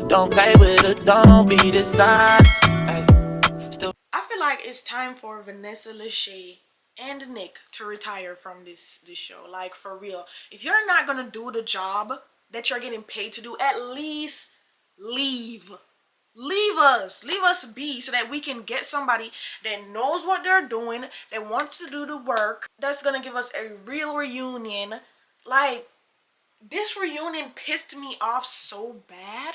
Don't play with it, don't be dishonest. I feel like it's time for Vanessa Lachey and Nick to retire from this show. Like, for real. If you're not gonna do the job that you're getting paid to do, at least leave. Leave us be, so that we can get somebody that knows what they're doing, that wants to do the work, that's gonna give us a real reunion. Like, this reunion pissed me off so bad.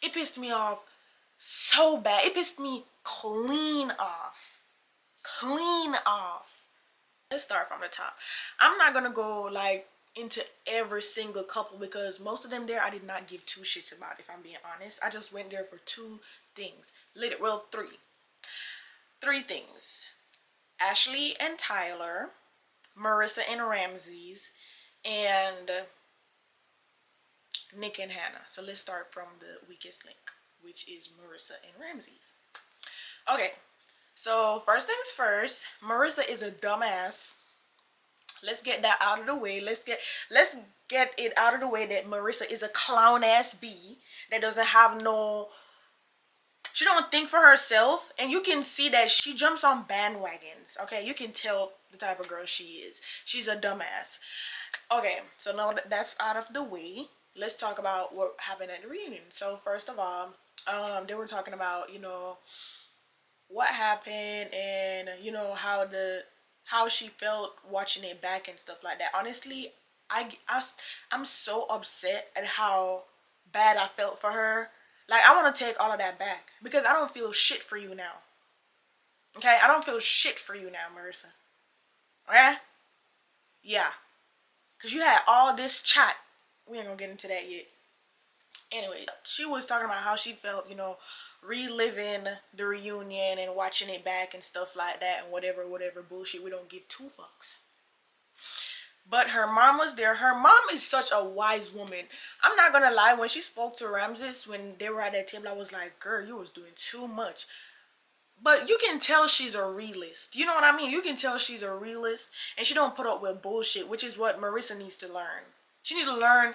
It pissed me off so bad. It pissed me clean off. Clean off. Let's start from the top. I'm not gonna go like into every single couple, because most of them there I did not give two shits about, if I'm being honest. I just went there for two things. Well, three things. Ashley and Tyler, Marissa and Ramses, and Nick and Hannah. So let's start from the weakest link, which is Marissa and Ramses. Okay, so first things first, Marissa is a dumbass. Let's get that out of the way. Let's get it out of the way that Marissa is a clown ass bee that doesn't have no, she don't think for herself, and you can see that she jumps on bandwagons. Okay, you can tell the type of girl she is. She's a dumbass. Okay, so now that that's out of the way, let's talk about what happened at the reunion. So first of all, they were talking about, you know, what happened, and you know, how she felt watching it back and stuff like that. Honestly, I'm so upset at how bad I felt for her. Like, I want to take all of that back, because I don't feel shit for you now. Okay, I don't feel shit for you now, Marissa. Okay? Yeah, because you had all this chat. We ain't gonna get into that yet. Anyway, she was talking about how she felt, you know, reliving the reunion and watching it back and stuff like that, and whatever bullshit. We don't give two fucks. But her mom was there. Her mom is such a wise woman. I'm not gonna lie, when she spoke to Ramses when they were at that table, I was like, girl, you was doing too much. But you can tell she's a realist. You know what I mean? You can tell she's a realist, and she don't put up with bullshit, which is what Marissa needs to learn. She need to learn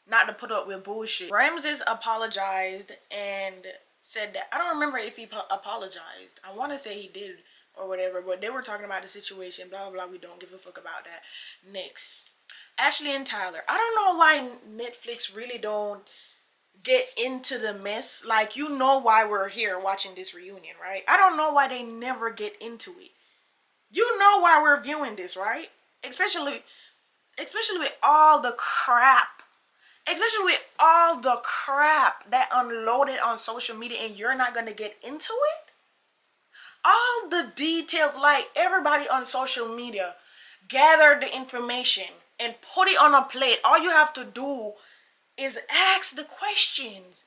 not to put up with bullshit. Ramses apologized and said that, I don't remember if he apologized. I want to say he did or whatever, but they were talking about the situation, blah blah blah. We don't give a fuck about that. Next, Ashley and Tyler. I don't know why Netflix really don't get into the mess. Like, you know why we're here watching this reunion, right? I don't know why they never get into it. You know why we're viewing this, right? Especially with all the crap. Especially with all the crap that unloaded on social media, and you're not gonna get into it? All the details, like, everybody on social media gather the information and put it on a plate. All you have to do is ask the questions.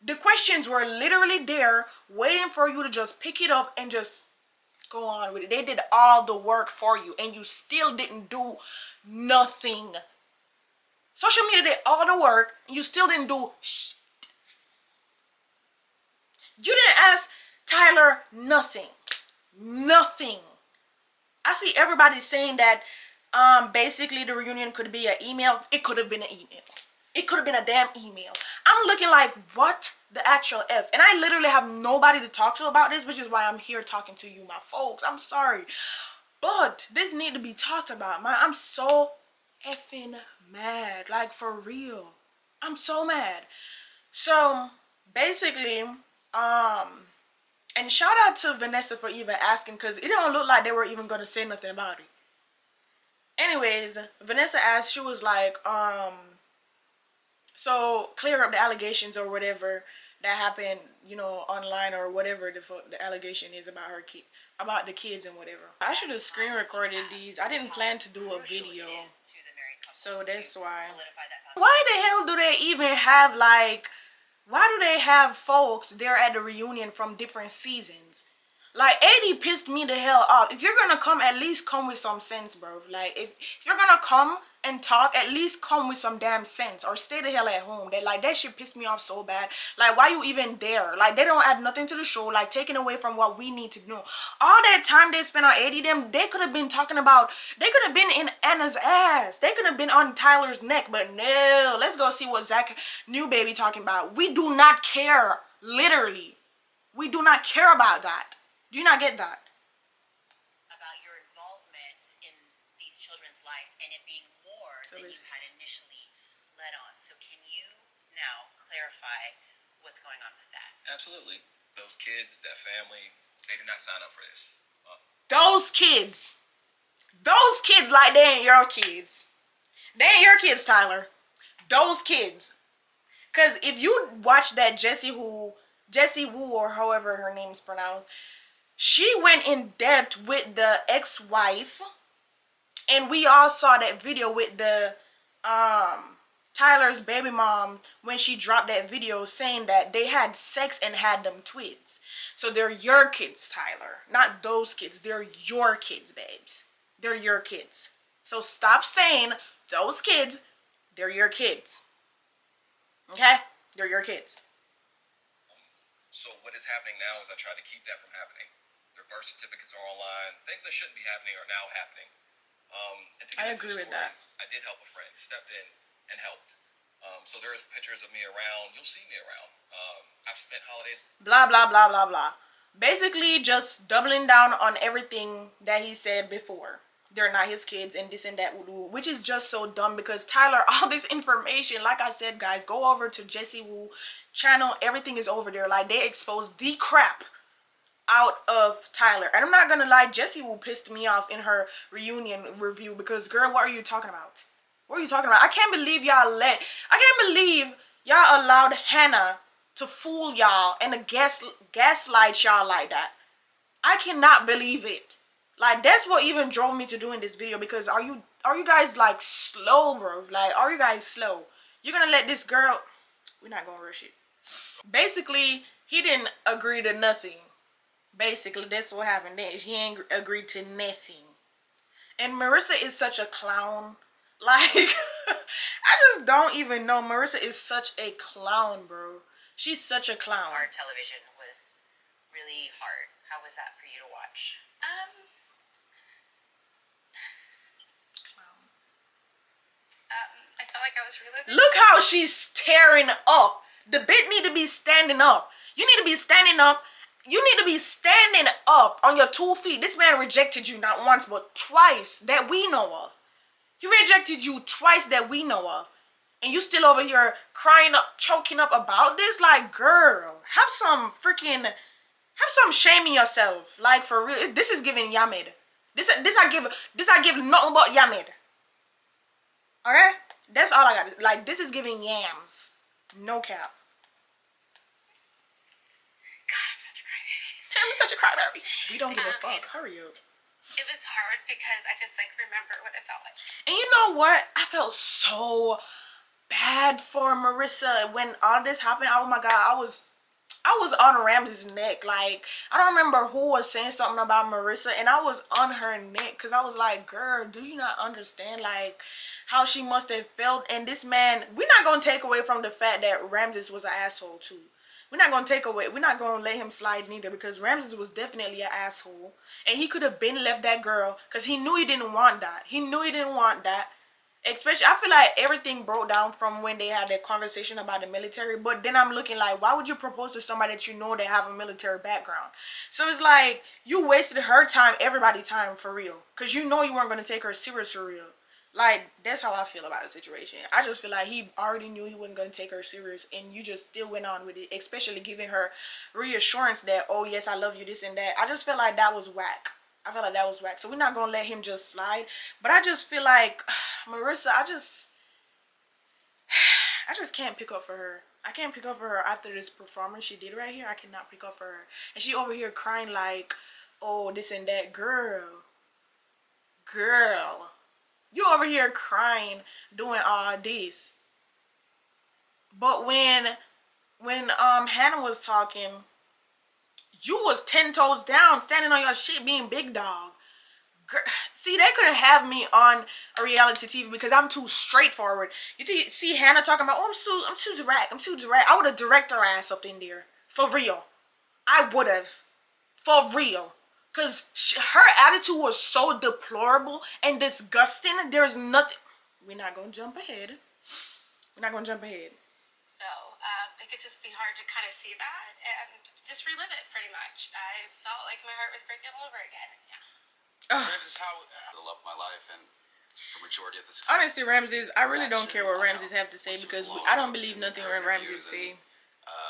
The questions were literally there waiting for you to just pick it up and just go on with it. They did all the work for you, and you still didn't do nothing. Social media did all the work, and you still didn't do shit. You didn't ask Tyler nothing. Nothing. I see everybody saying that basically the reunion could be an email. It could have been an email. It could have been a damn email. I'm looking like, what the actual F? And I literally have nobody to talk to about this, which is why I'm here talking to you, my folks. I'm sorry. But this need to be talked about. I'm so effing mad. Like, for real. I'm so mad. So basically, and shout out to Vanessa for even asking, because it don't look like they were even gonna say nothing about it. Anyways, Vanessa asked, she was like, so clear up the allegations or whatever that happened, you know, online, or whatever the allegation is about her kid, about the kids and whatever. I should have screen recorded these. I didn't plan to do a video, so that's why. Why the hell do they even have, like, why do they have folks there at the reunion from different seasons? Like, AD pissed me the hell off. If you're gonna come, at least come with some sense, bro. Like, if you're gonna come and talk, at least come with some damn sense or stay the hell at home. That shit pissed me off so bad. Like, why you even there? Like, they don't add nothing to the show, like taking away from what we need to know. All that time they spent on Eddie them, they could have been talking about, they could have been in Anna's ass, they could have been on Tyler's neck. But no, let's go see what Zach New Baby talking about. We do not care. Literally, we do not care about that. Do you not get that? About your involvement in these children's life and it being more than you had initially led on. So can you now clarify what's going on with that? Absolutely. Those kids, that family, they did not sign up for this. Those kids, like, they ain't your kids. They ain't your kids, Tyler. Those kids. Because if you watch that Jessie Woo, or however her name's pronounced, she went in depth with the ex-wife, and we all saw that video with the Tyler's baby mom when she dropped that video saying that they had sex and had them twins. So they're your kids, Tyler, not those kids. They're your kids, babes. They're your kids. So stop saying those kids. They're your kids. Okay? They're your kids. So what is happening now is I try to keep that from happening. Their birth certificates are online. Things that shouldn't be happening are now happening. And to I get into agree the with story, that. I did help a friend. He stepped in and helped. So there's pictures of me around. You'll see me around. I've spent holidays. Blah, blah, blah, blah, blah. Basically, just doubling down on everything that he said before. They're not his kids and this and that, which is just so dumb because Tyler, all this information, like I said, guys, go over to Jessie Woo channel. Everything is over there. Like, they exposed the crap out of Tyler. And I'm not gonna lie, Jessie Woo pissed me off in her reunion review because, girl, what are you talking about? What are you talking about? I can't believe y'all allowed Hannah to fool y'all and to gaslight y'all like that. I cannot believe it. Like, that's what even drove me to doing this video, because are you guys like slow, bro? Like, are you guys slow? You're gonna let this girl, we're not gonna rush it. Basically, he didn't agree to nothing. Basically, that's what happened there. He ain't agreed to nothing. And Marissa is such a clown. Like, I just don't even know. Marissa is such a clown, bro. She's such a clown. Our television was really hard. How was that for you to watch? I felt like I was reliving. Look how she's tearing up. The bit need to be standing up. You need to be standing up. You need to be standing up on your 2 feet. This man rejected you not once but twice that we know of. He rejected you twice that we know of. And you still over here crying up, choking up about this? Like, girl, have some shame in yourself. Like, for real. This is giving Yamid. This I give nothing but Yamid. Okay? That's all I got. Like, this is giving yams. No cap. God, I'm such a crybaby. I'm such a crybaby. We don't give a fuck. Hurry up. It was hard because I just like remember what it felt like. And you know what? I felt so bad for Marissa when all this happened. Oh my god, I was on Ramsey's neck. Like, I don't remember who was saying something about Marissa, and I was on her neck because I was like, girl, do you not understand like how she must have felt? And this man, we're not gonna take away from the fact that Ramses was an asshole too. We're not gonna let him slide neither, because Ramses was definitely an asshole, and he could have been left that girl because he knew he didn't want that. Especially, I feel like everything broke down from when they had that conversation about the military. But then I'm looking like, why would you propose to somebody that you know they have a military background? So it's like, you wasted her time, everybody's time, for real. Because you know you weren't going to take her serious for real. Like, that's how I feel about the situation. I just feel like he already knew he wasn't going to take her serious, and you just still went on with it. Especially giving her reassurance that, oh yes, I love you, this and that. I just feel like that was whack. So we're not going to let him just slide. But I just feel like, Marissa, I just can't pick up for her. I can't pick up for her after this performance she did right here. I cannot pick up for her. And she over here crying like, oh, this and that. Girl. You over here crying, doing all this. But when Hannah was talking, you was 10 toes down, standing on your shit, being big dog. See, they couldn't have me on a reality TV because I'm too straightforward. You see Hannah talking about, oh, I'm too direct. I would have direct her ass up in there. For real. I would have. For real. Because her attitude was so deplorable and disgusting. There's nothing. We're not going to jump ahead. So it could just be hard to kind of see that and just relive it pretty much. I felt like my heart was breaking all over again. Yeah. Ramses, how the love of my life and the majority of the success. Honestly, Ramses, I really don't care what Ramses have to say because I don't believe nothing Ramses say.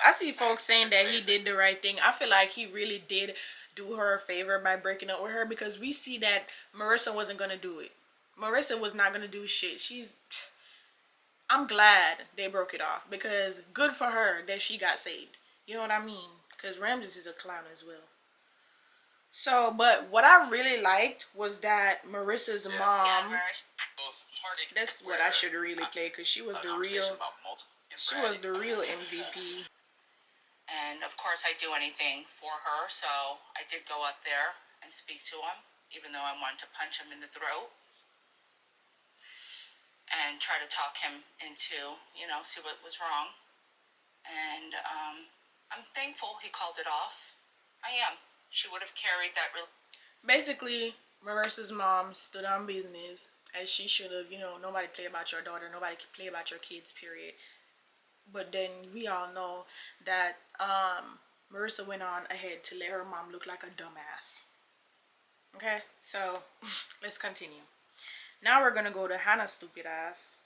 I see folks saying that he did the right thing. I feel like he really did do her a favor by breaking up with her because we see that Marissa wasn't gonna do it. Marissa was not gonna do shit. I'm glad they broke it off because good for her that she got saved. You know what I mean? Because Ramses is a clown as well. So, but what I really liked was that Marissa's mom. That's what I should really play because she was the real. She was the real MVP. And of course, I do anything for her, so I did go up there and speak to him, even though I wanted to punch him in the throat and try to talk him into, see what was wrong. And I'm thankful he called it off. I am. She would have carried that. Basically, Marissa's mom stood on business as she should have. Nobody play about your daughter. Nobody can play about your kids, period. But then we all know that Marissa went on ahead to let her mom look like a dumbass. Okay, so let's continue. Now we're gonna go to Hannah's stupid ass.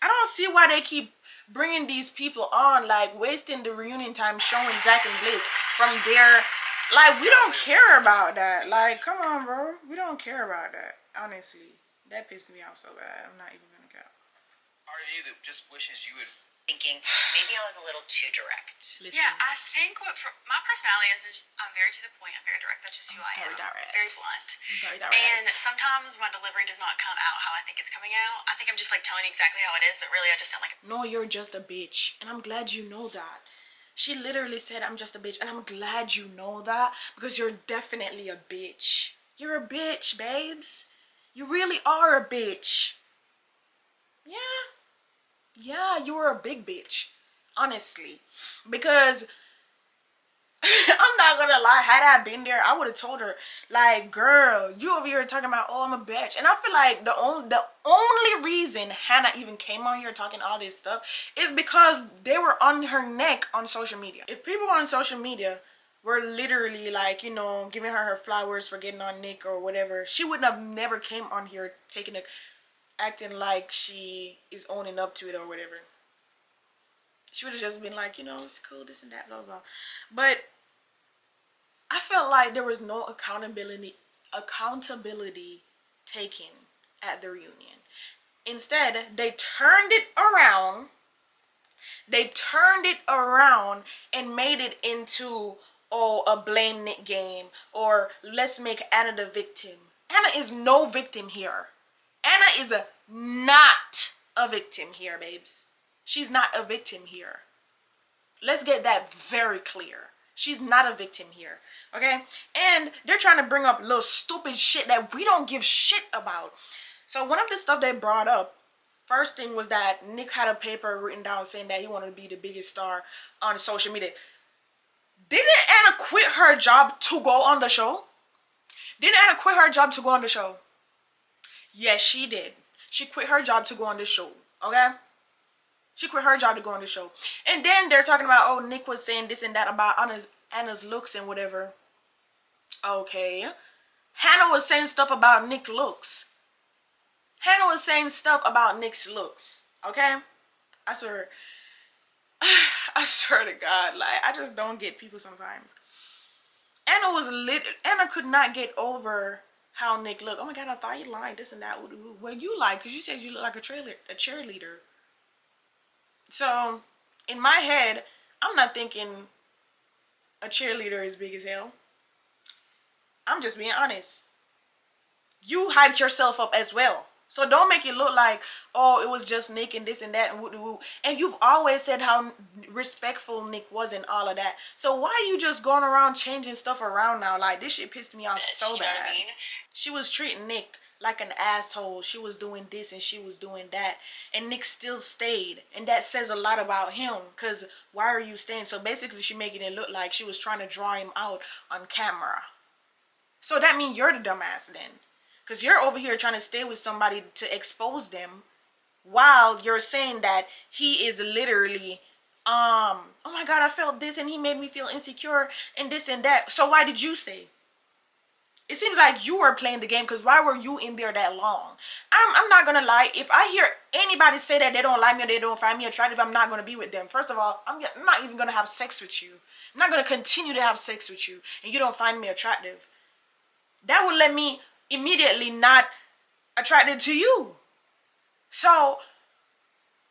I don't see why they keep bringing these people on, like wasting the reunion time showing Zach and Bliss from their, like, we don't care about that. Like, come on, bro, we don't care about that. Honestly, that pissed me off so bad. I'm not even gonna count. Are you that just wishes you would? Thinking maybe I was a little too direct. Listen, Yeah, I think my personality is just, I'm very to the point. I'm very direct. That's just who I am. Very direct. Very blunt. Very direct. And sometimes my delivery does not come out how I think it's coming out. I think I'm just like telling you exactly how it is, but really I just sound like no, you're just a bitch, and I'm glad you know that. She literally said, I'm just a bitch, and I'm glad you know that because you're definitely a bitch. You're a bitch, babes. You really are a bitch. Yeah. Yeah, you were a big bitch, honestly, because I'm not gonna lie, had I been there, I would have told her, like, girl, you over here talking about, oh, I'm a bitch. And I feel like the only reason Hannah even came on here talking all this stuff is because they were on her neck on social media. If people on social media were literally like, giving her flowers for getting on Nick or whatever, she would have never came on here acting like she is owning up to it or whatever. She would have just been like, it's cool, this and that, blah, blah. But I felt like there was no accountability taken at the reunion. Instead, they turned it around. And made it into, a blame Nick game, or let's make Anna the victim. Anna is no victim here. Anna is not a victim here, babes. She's not a victim here. Let's get that very clear. She's not a victim here, okay? And they're trying to bring up little stupid shit that we don't give shit about. So one of the stuff they brought up, first thing was that Nick had a paper written down saying that he wanted to be the biggest star on social media. Didn't Anna quit her job to go on the show? Yes, she did. She quit her job to go on the show, okay? She quit her job to go on the show. And then they're talking about, oh, Nick was saying this and that about Anna's looks and whatever. Okay. Hannah was saying stuff about Nick's looks. Okay? I swear to God, like, I just don't get people sometimes. Anna could not get over how Nick looked. Oh my God, I thought you liked this and that. Well, you like, because you said you look like a cheerleader. So, in my head, I'm not thinking a cheerleader is big as hell. I'm just being honest. You hyped yourself up as well. So don't make it look like, oh, it was just Nick and this and that and woo-de-woo. And you've always said how respectful Nick was and all of that. So why are you just going around changing stuff around now? Like, this shit pissed me off so You know bad. what I mean? She was treating Nick like an asshole. She was doing this and she was doing that. And Nick still stayed. And that says a lot about him. Because why are you staying? So basically she making it look like she was trying to draw him out on camera. So that means you're the dumbass then. Because you're over here trying to stay with somebody to expose them, while you're saying that he is literally, oh my God, I felt this and he made me feel insecure and this and that. So why did you stay? It seems like you were playing the game, because why were you in there that long? I'm not going to lie. If I hear anybody say that they don't like me or they don't find me attractive, I'm not going to be with them. First of all, I'm not even going to have sex with you. I'm not going to continue to have sex with you and you don't find me attractive. That would let me immediately not attracted to you. So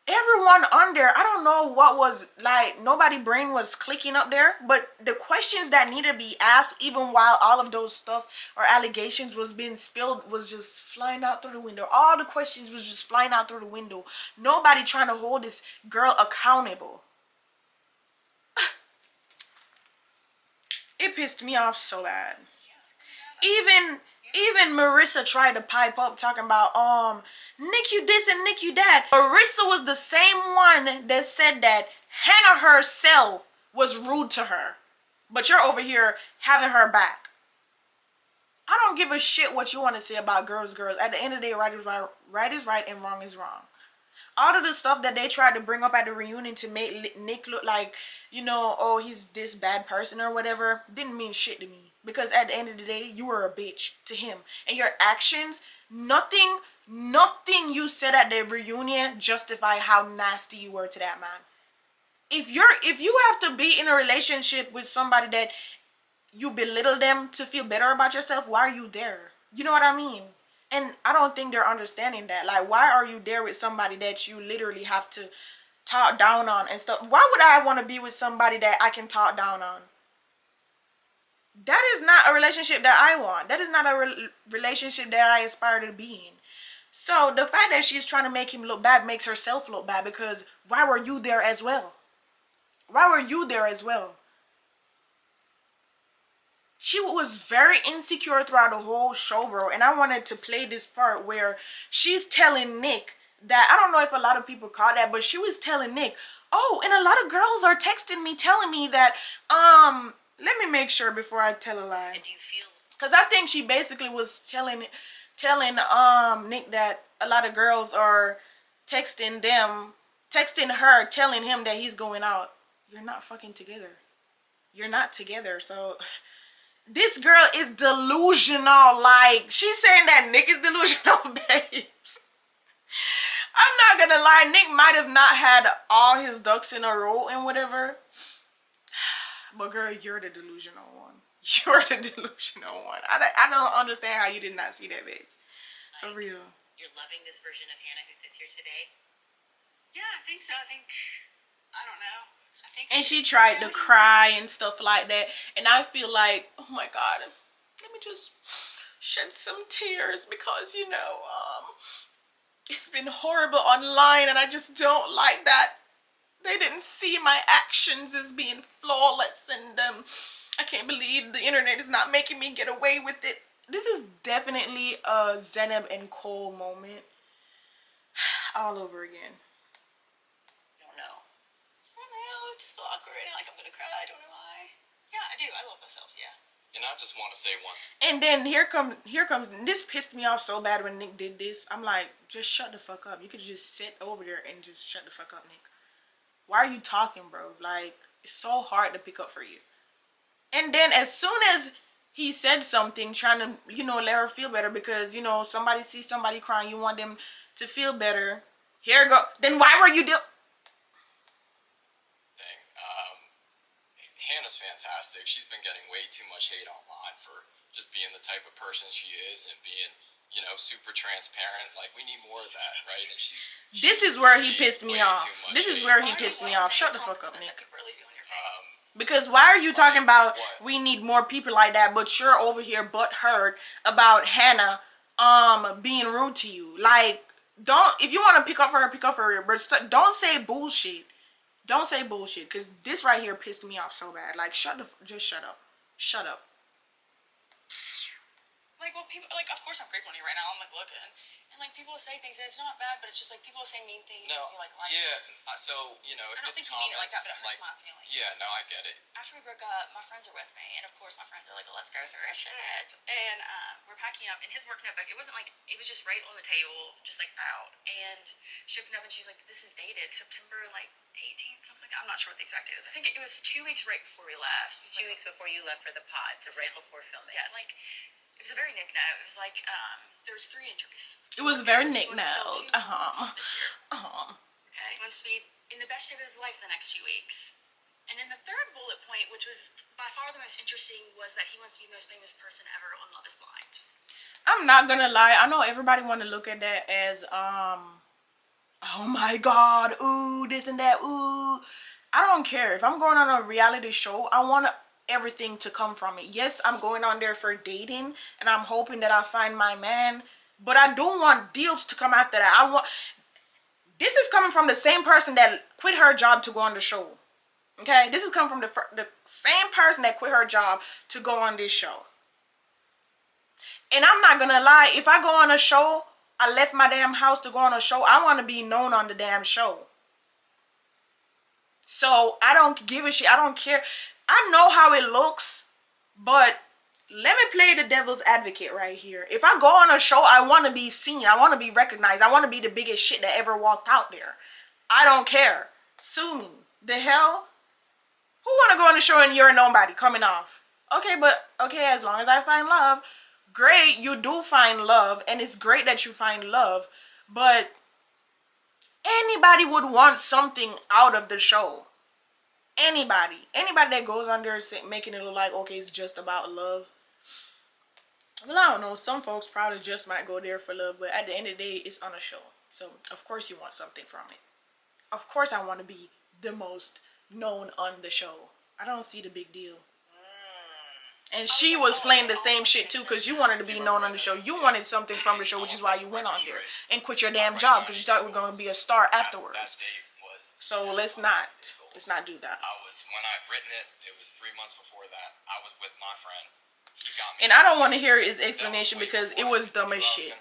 everyone on there, I don't know what was like, nobody brain was clicking up there, but the questions that need to be asked, even while all of those stuff or allegations was being spilled, was just flying out through the window. All the questions was just flying out through the window. Nobody trying to hold this girl accountable. It pissed me off so bad. Even Marissa tried to pipe up talking about Nick you this and Nick you that. Marissa was the same one that said that Hannah herself was rude to her, but you're over here having her back. I don't give a shit what you want to say about girls. At the end of the day, right is right and wrong is wrong. All of the stuff that they tried to bring up at the reunion to make Nick look like, you know, oh, he's this bad person or whatever, didn't mean shit to me. Because at the end of the day, you were a bitch to him. And your actions, nothing you said at the reunion justify how nasty you were to that man. If you have to be in a relationship with somebody that you belittle them to feel better about yourself, why are you there? You know what I mean? And I don't think they're understanding that. Like, why are you there with somebody that you literally have to talk down on and stuff? Why would I want to be with somebody that I can talk down on? That is not a relationship that I want. That is not a relationship that I aspire to be in. So the fact that she's trying to make him look bad makes herself look bad, because why were you there as well? Why were you there as well? She was very insecure throughout the whole show, bro. And I wanted to play this part where she's telling Nick that, I don't know if a lot of people caught that, but she was telling Nick, oh, and a lot of girls are texting me telling me that, let me make sure before I tell a lie. And do you feel? Because I think she basically was telling Nick that a lot of girls are texting her, telling him that he's going out. You're not fucking together. You're not together. So this girl is delusional. Like, she's saying that Nick is delusional, babes. I'm not gonna lie, Nick might have not had all his ducks in a row and whatever. But girl, you're the delusional one. You're the delusional one. I don't understand how you did not see that, babes. For real. You're loving this version of Hannah who sits here today? Yeah, I think so. I don't know. And she tried to cry and stuff like that. And I feel like, oh my God, let me just shed some tears because, you know, it's been horrible online and I just don't like that they didn't see my actions as being flawless, and I can't believe the internet is not making me get away with it. This is definitely a Zanab and Cole moment all over again. I don't know. I just feel awkward and like I'm gonna cry. I don't know why. Yeah, I do. I love myself. Yeah. And I just want to say one. And then here comes this pissed me off so bad when Nick did this. I'm like, just shut the fuck up. You could just sit over there and just shut the fuck up, Nick. Why are you talking, bro? Like, it's so hard to pick up for you. And then as soon as he said something trying to, you know, let her feel better because, you know, somebody sees somebody crying, you want them to feel better. Here go. Then why were you Hannah's fantastic. She's been getting way too much hate online for just being the type of person she is and being, you know, super transparent. Like, we need more of that, right? And she's this is where he pissed me off. This is where he pissed me off. Shut the fuck up, Nick. Because why are you talking about we need more people like that, but you're over here butthurt about Hannah being rude to you. Like, don't, if you want to pick up for her, but don't say bullshit. Don't say bullshit, because this right here pissed me off so bad. Like, just shut up. Shut up. Like, well, people, like, of course I'm grateful to you right now. I'm, like, looking. And, like, people say things, and it's not bad, but it's just, like, people say mean things. No, and you're like, lying. yeah. So, you know, if I don't it's think you mean it like that, comments, but it hurts my feelings. yeah, no, I get it. After we broke up, my friends are with me, and of course my friends are like, let's go through our shit. And we're packing up, and his work notebook, it wasn't like, it was just right on the table, just like out. And she opened up, and she was like, this is dated September, like, 18th, something like that. I'm not sure what the exact date is. I think it was 2 weeks right before we left. 2 weeks before you left for the pod, so right before filming. Yeah, it's like, it was a very Nick note. It was like, there was 3 injuries. It was very Nick He wants to sell note. 2 Okay, he wants to be in the best shape of his life in the next 2 weeks. And then the third bullet point, which was by far the most interesting, was that he wants to be the most famous person ever on Love is Blind. I'm not gonna lie. I know everybody want to look at that as, oh my God, ooh, this and that, ooh. I don't care. If I'm going on a reality show, I want everything to come from it. Yes, I'm going on there for dating, and I'm hoping that I find my man. But I do want deals to come after that. This is coming from the same person that quit her job to go on the show. Okay, this is coming from the same person that quit her job to go on this show. And I'm not gonna lie, if I go on a show, I left my damn house to go on a show, I want to be known on the damn show. So I don't give a shit. I don't care. I know how it looks, but let me play the devil's advocate right here. If I go on a show, I want to be seen. I want to be recognized. I want to be the biggest shit that ever walked out there. I don't care. Sue me. The hell? Who want to go on a show and you're a nobody coming off? Okay, but okay, as long as I find love, great, you do find love, and it's great that you find love, but anybody would want something out of the show. Anybody that goes on there making it look like, okay, it's just about love. Well, I don't know, some folks probably just might go there for love, but at the end of the day, it's on a show. So, of course you want something from it. Of course I want to be the most known on the show. I don't see the big deal. And she was playing the same shit too, because you wanted to be known on the show. You wanted something from the show, which is why you went on there and quit your damn job, because you thought you were going to be a star afterwards. So let's not do that. When I'd written it, it was 3 months before that. I was with my friend. He got me. And I don't want to hear his explanation because it was dumb as shit.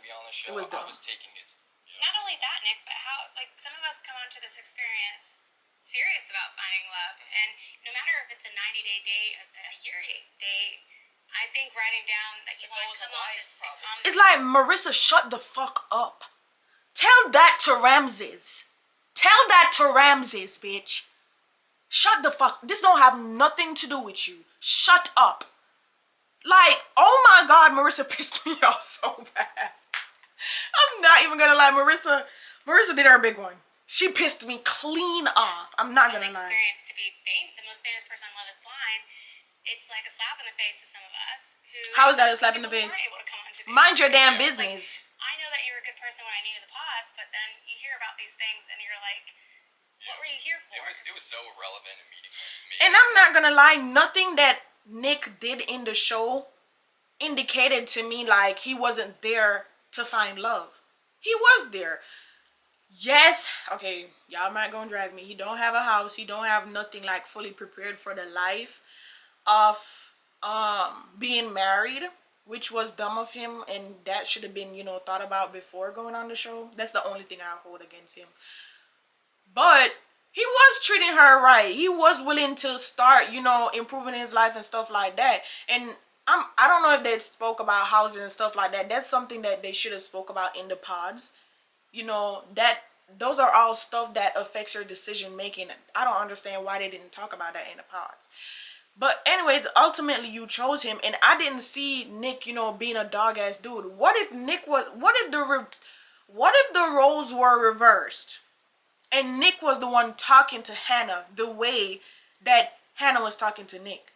It was dumb. I was taking it. Not only that, Nick, but how, like, some of us come onto this experience serious about finding love, and no matter if it's a 90-day date, a year date, I think writing down that you want to come on this, it's like, Marissa, shut the fuck up. Tell that to Ramses. Tell that to Ramses, bitch. Shut the fuck. This don't have nothing to do with you. Shut up. Like, oh my God, Marissa pissed me off so bad. I'm not even gonna lie, Marissa did her big one. She pissed me clean off. I'm not gonna lie. Experience to be the most famous person on Love is Blind, it's like a slap in the face to some of us. How is that a slap in the face? Mind your damn business. Like, I know that you're a good person when I knew the pods, but then you hear about these things and you're like, what were you here for? It was so irrelevant and meaningless to me. And I'm not gonna lie, nothing that Nick did in the show indicated to me like he wasn't there to find love. He was there. Yes, okay, y'all might gonna drag me. He don't have a house. He don't have nothing like fully prepared for the life of being married, which was dumb of him, and that should have been, you know, thought about before going on the show. That's the only thing I hold against him. But he was treating her right. He was willing to start, you know, improving his life and stuff like that. And I don't know if they spoke about housing and stuff like that. That's something that they should have spoke about in the pods. You know, those are all stuff that affects your decision making. I don't understand why they didn't talk about that in the pods. But anyways, ultimately you chose him, and I didn't see Nick, you know, being a dog ass dude. What if the roles were reversed and Nick was the one talking to Hannah the way that Hannah was talking to Nick?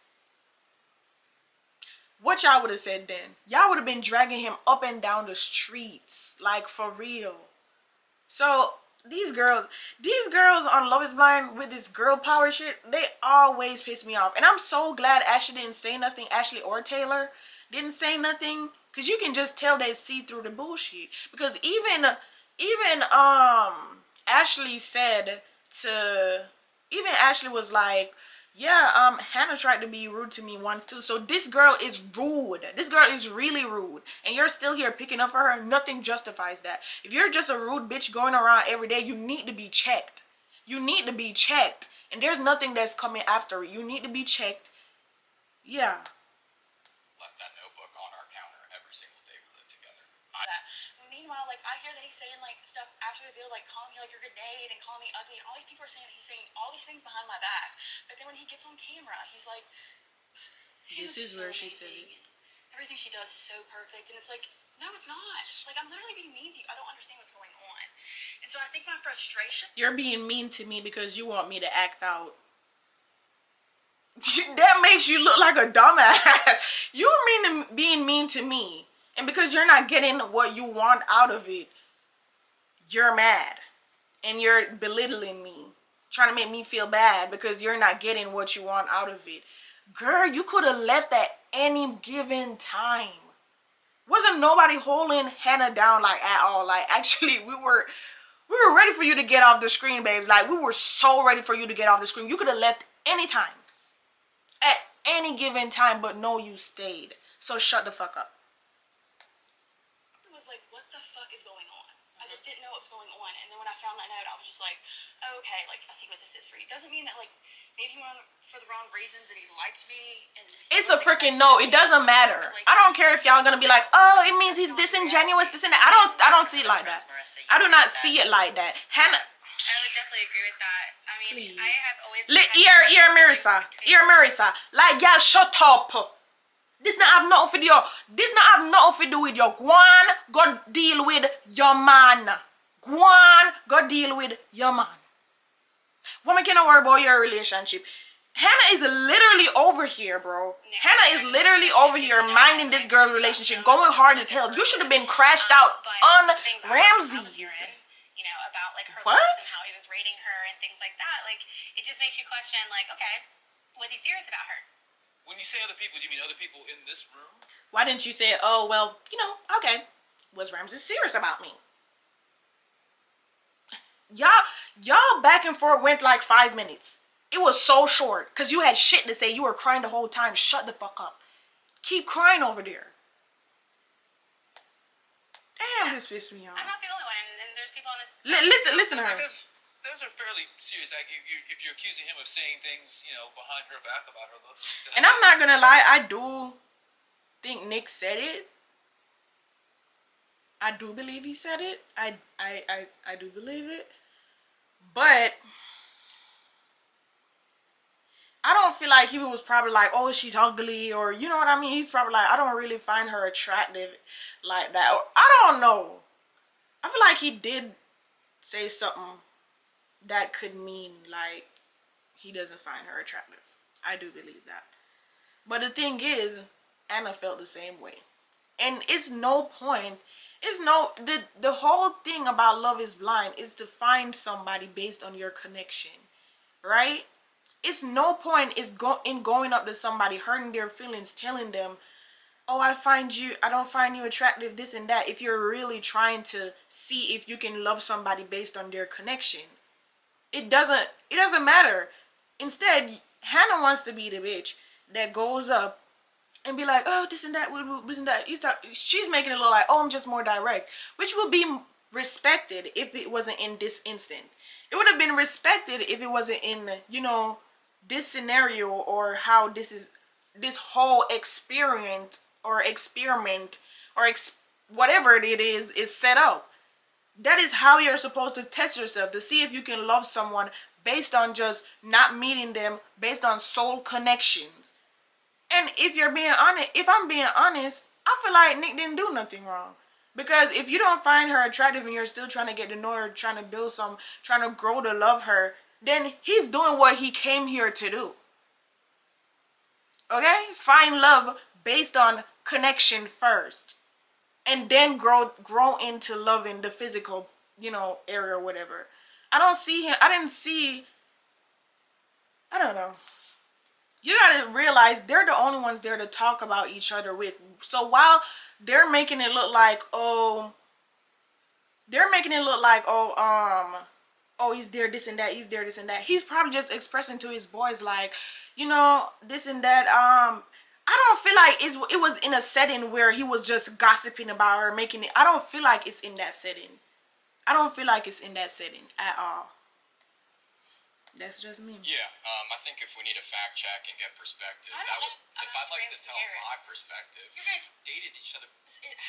What y'all would have said then? Y'all would have been dragging him up and down the streets, like, for real. So these girls on Love is Blind with this girl power shit, they always piss me off. And I'm so glad Ashley didn't say nothing. Ashley or Taylor didn't say nothing Because you can just tell they see through the bullshit. Because even Ashley said to, even Ashley was like, yeah, Hannah tried to be rude to me once too. So this girl is rude. This girl is really rude. And you're still here picking up for her. Nothing justifies that. If you're just a rude bitch going around every day, you need to be checked. You need to be checked. And there's nothing that's coming after it. You need to be checked. Yeah. Left that notebook on our counter every single day we lived together. That. Meanwhile, like, I hear that he's saying, like, stuff after the video, like, calling me, like, your grenade and calling me ugly, and all these people are saying that he's saying all these things behind my back. But then when he gets on camera, he's like, This is where she said it. Everything she does is so perfect. And it's like, no, it's not. Like, I'm literally being mean to you. I don't understand what's going on. And so I think my frustration... You're being mean to me because you want me to act out. That makes you look like a dumbass. You're being mean to me. And because you're not getting what you want out of it, you're mad. And you're belittling me. Trying to make me feel bad because you're not getting what you want out of it. Girl, you could have left at any given time. Wasn't nobody holding Hannah down like at all. Like actually we were ready for you to get off the screen, babes. Like we were so ready for you to get off the screen. You could have left anytime. At any given time, but no, you stayed. So shut the fuck up. Was like, what the fuck is going on? I just didn't know what was going on. And then when I found that note, I was just like, oh, okay, like, I see what this is for you. Doesn't mean that, like, maybe he went on for the wrong reasons and he liked me. And it's a freaking no. It doesn't matter. Like, I don't care if y'all gonna be like, oh, it means he's disingenuous, this and that. I don't see it like that. I do not see it like that. Hannah. I would definitely agree with that. I mean, Please. I have always... Ear Marissa. Like, y'all shut up. This not have nothing to do. This not have nothing to do with your. Go on, go deal with your man. Go on, go deal with your man. Woman cannot worry about your relationship. Hannah is literally over here, bro. Hannah is literally over here minding this girl's relationship, going hard as hell. You should have been crashed out on Ramsey's. You know, about like her what? looks and how he was rating her and things like that. Like, it just makes you question, like, okay, was he serious about her? When you say other people, do you mean other people in this room? Why didn't you say, oh, well, you know, okay. Was Ramsey serious about me? Y'all back and forth went like 5 minutes. It was so short. Because you had shit to say. You were crying the whole time. Shut the fuck up. Keep crying over there. Damn, this pissed me off. I'm not the only one, and there's people on this... Listen to her. Those are fairly serious. Like, if you're accusing him of saying things, you know, behind her back about her looks. And I'm not gonna lie, I do think Nick said it. I do believe he said it. I do believe it. But I don't feel like he was probably like, oh, she's ugly, or you know what I mean? He's probably like, I don't really find her attractive like that. Or, I don't know. I feel like he did say something that could mean like he doesn't find her attractive. I do believe that. But the thing is, Anna felt the same way. And it's no point. It's no, the whole thing about Love is Blind is to find somebody based on your connection. Right? It's no point in going up to somebody, hurting their feelings, telling them, oh, I don't find you attractive, this and that, if you're really trying to see if you can love somebody based on their connection. It doesn't matter. Instead, Hannah wants to be the bitch that goes up and be like, oh, this and that, this and that. She's making it look like, oh, I'm just more direct, which would be respected if it wasn't in this instant. It would have been respected if it wasn't in, you know, this scenario, or how this whole experiment or whatever it is set up. That is how you're supposed to test yourself, to see if you can love someone based on just not meeting them, based on soul connections. And if I'm being honest, I feel like Nick didn't do nothing wrong. Because if you don't find her attractive and you're still trying to get to know her, trying to build trying to grow to love her, then he's doing what he came here to do. Okay? Find love based on connection first. And then grow into loving the physical, you know, area or whatever. I don't know. You gotta realize they're the only ones there to talk about each other with. So while they're making it look like, oh, he's there, this and that, he's there, this and that. He's probably just expressing to his boys like, you know, this and that. I don't feel like it was in a setting where he was just gossiping about her, making it. I don't feel like it's in that setting. I don't feel like it's in that setting at all. That's just me. Yeah, I think if we need a fact check and get perspective, I'm if I'd like to tell scared. my perspective, You're gonna dated each other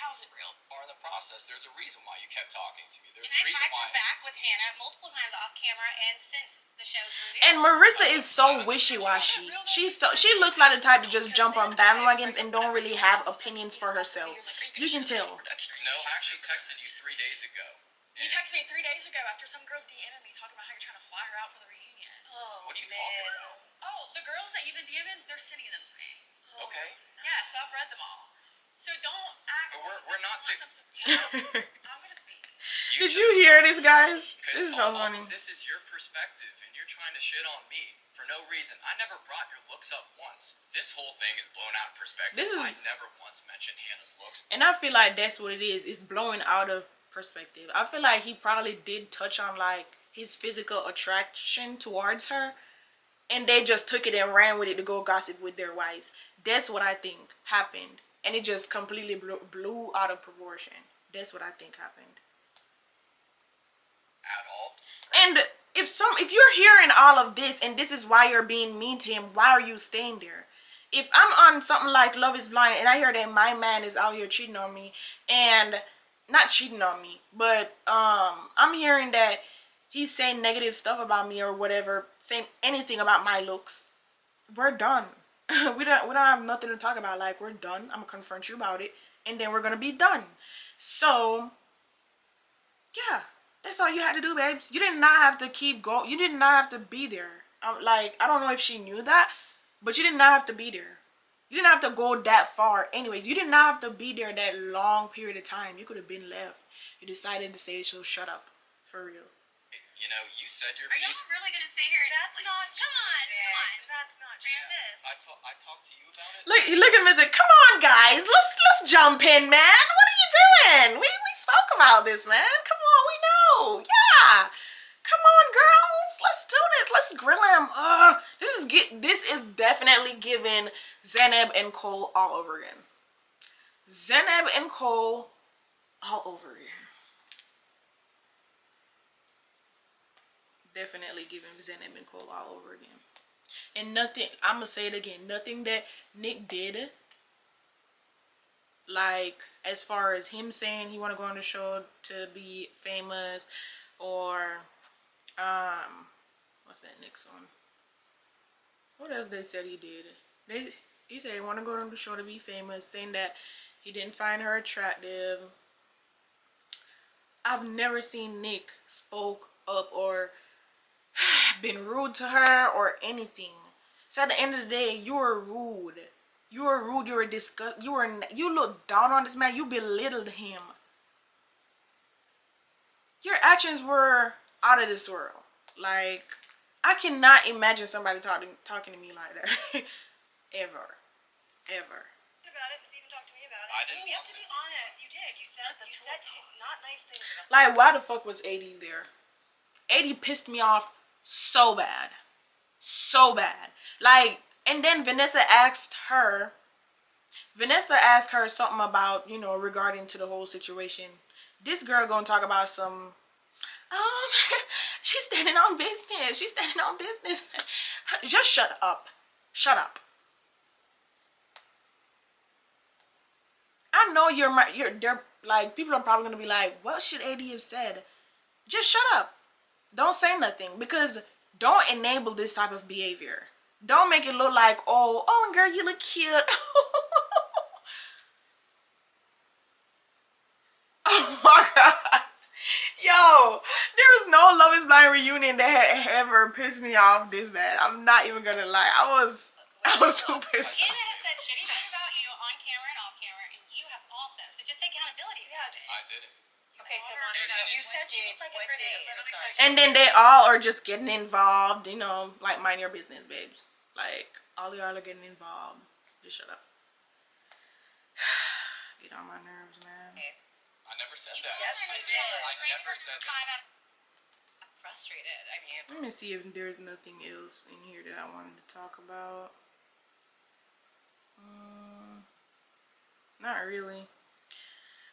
how's it real? far in the process. There's a reason why you kept talking to me. There's And a I reason tried why. her back with Hannah multiple times off camera and since the show's revealed. And Marissa is so wishy-washy. She looks like the type to just jump on bandwagons and don't really have opinions for herself. You can tell. No, I actually texted you 3 days ago. You texted me 3 days ago after some girls DM'd me talking about how you're trying to fly her out for the reunion. Oh, What are you talking about? Oh, the girls that you've been DMing, they're sending them to me. Okay. Yeah, so I've read them all. So don't act But like we're this not is to- I'm gonna speak. Did you hear this, guys? This is so all funny. of this is your perspective, and you're trying to shit on me for no reason. I never brought your looks up once. This whole thing is blown out of perspective. I never once mentioned Hannah's looks. And I feel like that's what it is. It's blowing out of perspective. I feel like he probably did touch on like his physical attraction towards her, and they just took it and ran with it to go gossip with their wives. That's what I think happened, and it just completely blew out of proportion. That's what I think happened. At all. And if you're hearing all of this and this is why you're being mean to him, why are you staying there? If I'm on something like Love is Blind and I hear that my man is out here cheating on me, and not cheating on me, but I'm hearing that he's saying negative stuff about me or whatever, saying anything about my looks, we're done. we don't have nothing to talk about. Like, we're done. I'm gonna confront you about it, and then we're gonna be done. So yeah, that's all you had to do, babes. You did not have to keep going. You did not have to be there. Like, I don't know if she knew that, but you did not have to be there. You didn't have to go that far anyways. You did not have to be there that long period of time. You could have been left. You decided to say, so shut up. For real. You know, you said your Are y'all piece. really gonna sit here and That's like, not come true, on, babe. come on. That's not true. Francis. I talked to you about it. Look at him and say, come on, guys. Let's jump in, man. What are you doing? We spoke about this, man. Come on, we know. Yeah. Come on, girls. Let's do this. Let's grill him. This is definitely giving Zanab and Cole all over again. Zanab and Cole all over again. Definitely giving Zanab and Cole all over again. And nothing, I'm gonna say it again, nothing that Nick did, like as far as him saying he want to go on the show to be famous, or what's that next one? What else they said he did? He said he want to go on the show to be famous, saying that he didn't find her attractive. I've never seen Nick spoke up or been rude to her or anything. So at the end of the day, you were rude. You were rude. You were disgust. You looked down on this man. You belittled him. Your actions were out of this world. Like, I cannot imagine somebody talking to me like that. Ever. About it, because you didn't talk to me about it. I didn't. You have to be honest. You did. You said not nice things about Like, why the fuck was AD there? AD pissed me off so bad. So bad. Like, and then Vanessa asked her something about, you know, regarding to the whole situation. This girl gonna talk about some, she's standing on business. She's standing on business. Just shut up. Shut up. I know they're like, people are probably gonna be like, what should AD have said? Just shut up. Don't say nothing, because don't enable this type of behavior. Don't make it look like, oh girl, you look cute. Oh my god. Yo, there was no Love is Blind reunion that had ever pissed me off this bad. I'm not even gonna lie. I was too pissed Hannah off. has said shitty things about you on camera and off camera, and you have also. So just take accountability. Yeah, just I didn't. okay. So Monica, you said you looked like it for days. And then they all are just getting involved, you know, like, mind your business, babes. Like, all y'all are getting involved. Just shut up. Get on my nerves, man. I never said that. Yes, I did. I never said that. Frustrated. I mean, Let me see if there's nothing else in here that I wanted to talk about. Not really.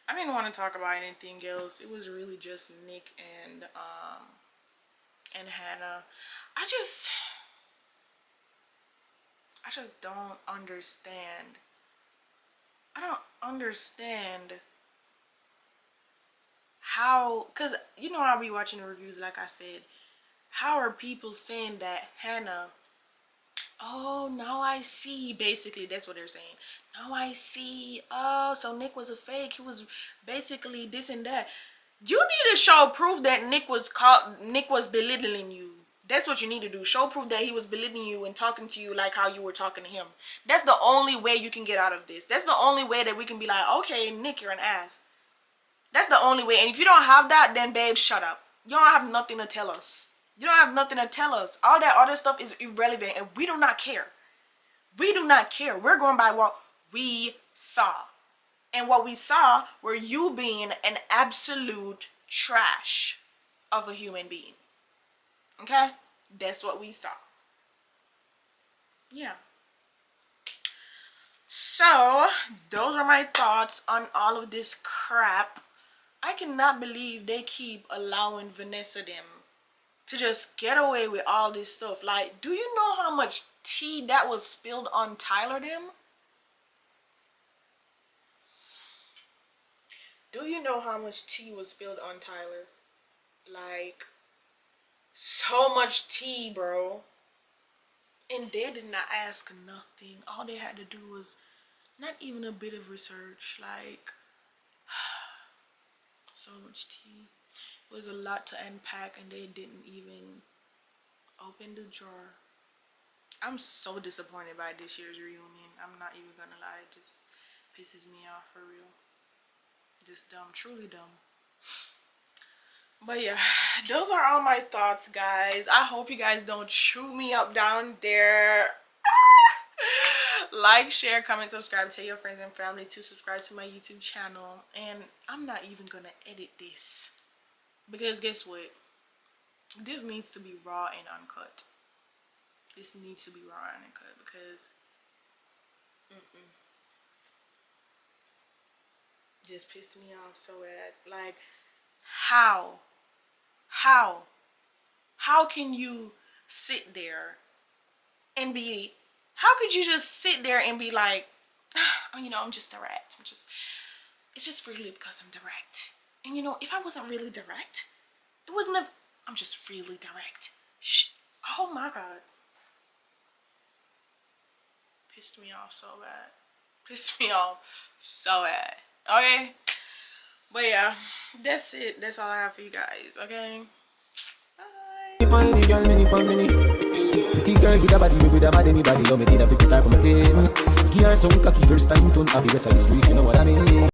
I didn't want to talk about anything else. It was really just Nick and Hannah. I just don't understand. I don't understand how, because you know, I'll be watching the reviews, like I said. How are people saying that Hannah, oh, now I see, basically that's what they're saying. Now I see, oh, so Nick was a fake, he was basically this and that. You need to show proof that Nick was belittling you. That's what you need to do. Show proof that he was belittling you and talking to you like how you were talking to him. That's the only way you can get out of this. That's the only way that we can be like, okay, Nick, you're an ass. That's the only way. And if you don't have that, then babe, shut up. You don't have nothing to tell us. You don't have nothing to tell us. All that other stuff is irrelevant, and we do not care. We do not care. We're going by what we saw. And what we saw were you being an absolute trash of a human being. Okay? That's what we saw. Yeah. So, those are my thoughts on all of this crap. I cannot believe they keep allowing Vanessa them to just get away with all this stuff. Like, do you know how much tea that was spilled on Tyler them? Do you know how much tea was spilled on Tyler? Like, so much tea, bro. And they did not ask nothing. All they had to do was not even a bit of research. Like, so much tea. It was a lot to unpack, and they didn't even open the drawer. I'm so disappointed by this year's reunion. I'm not even gonna lie. It just pisses me off for real. Just dumb. Truly dumb. But yeah, those are all my thoughts, guys. I hope you guys don't chew me up down there. Like, share, comment, subscribe. Tell your friends and family to subscribe to my YouTube channel. And I'm not even gonna edit this, because guess what? This needs to be raw and uncut. This needs to be raw and uncut, because just pissed me off so bad. Like, how can you sit there and be, how could you just sit there and be like, oh, you know, I'm just direct. It's just really because I'm direct. And you know, if I wasn't really direct, it wouldn't have, I'm just really direct. Oh my God. Pissed me off so bad. Pissed me off so bad. Okay? But yeah, that's it. That's all I have for you guys. Okay? Pretty girl with a body, me with a bad anybody. Love me, did a 50 time for my team. Give her some cocky first time, don't have the rest of the street, you know what I mean?